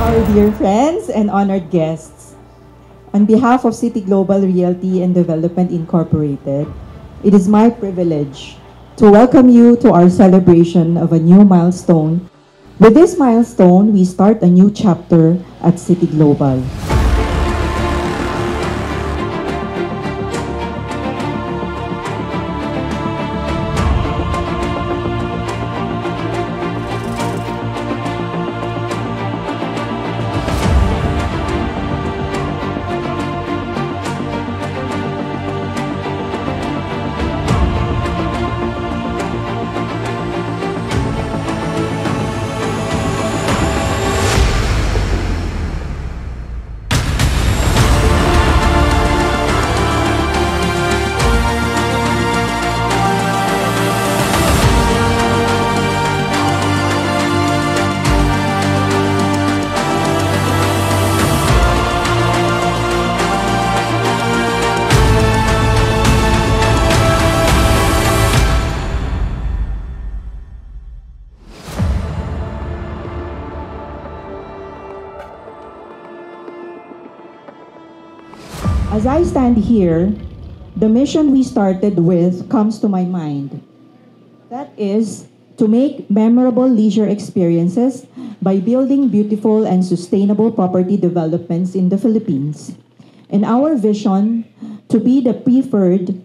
Our dear friends and honored guests, on behalf of City Global Realty and Development Incorporated, it is my privilege to welcome you to our celebration of a new milestone. With this milestone, we start a new chapter at City Global. As I stand here, the mission we started with comes to my mind. That is to make memorable leisure experiences by building beautiful and sustainable property developments in the Philippines. And our vision to be the preferred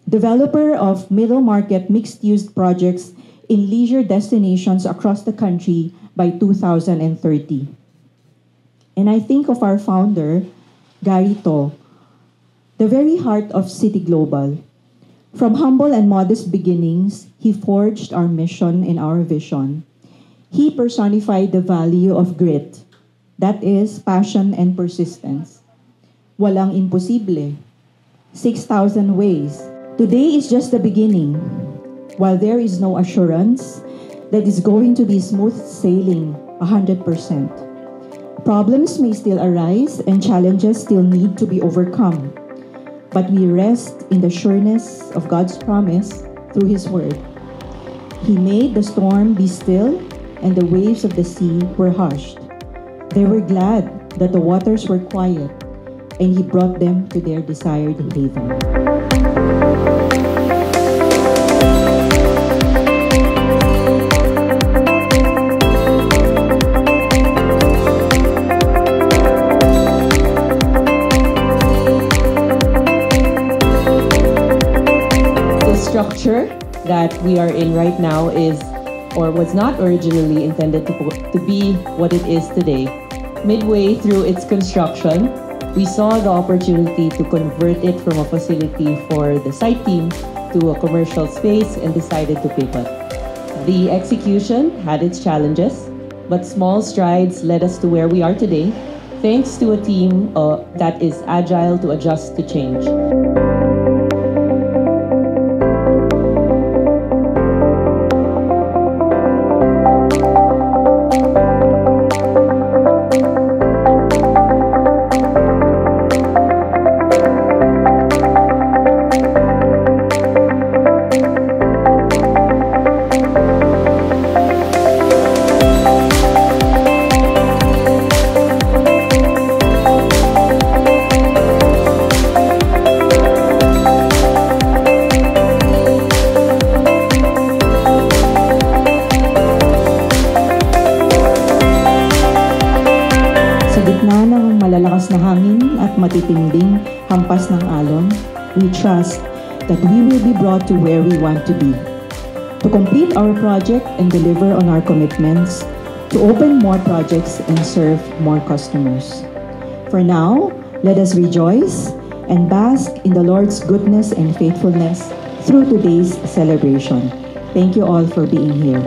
developer of middle market mixed-use projects in leisure destinations across the country by 2030. And I think of our founder, Gary To, the very heart of City Global. From humble and modest beginnings, he forged our mission and our vision. He personified the value of grit, that is, passion and persistence. Walang imposible. 6,000 ways. Today is just the beginning. While there is no assurance that it's going to be smooth sailing 100%. Problems may still arise and challenges still need to be overcome. But we rest in the sureness of God's promise through His word. He made the storm be still, and the waves of the sea were hushed. They were glad that the waters were quiet, and He brought them to their desired haven. Structure that we are in right now is, or was not originally intended to be what it is today. Midway through its construction, we saw the opportunity to convert it from a facility for the site team to a commercial space and decided to pivot. The execution had its challenges, but small strides led us to where we are today, thanks to a team that is agile to adjust to change. Gitna ng malalakas na hangin at matitinding hampas ng alon, we trust that we will be brought to where we want to be. To complete our project and deliver on our commitments, to open more projects and serve more customers. For now, let us rejoice and bask in the Lord's goodness and faithfulness through today's celebration. Thank you all for being here.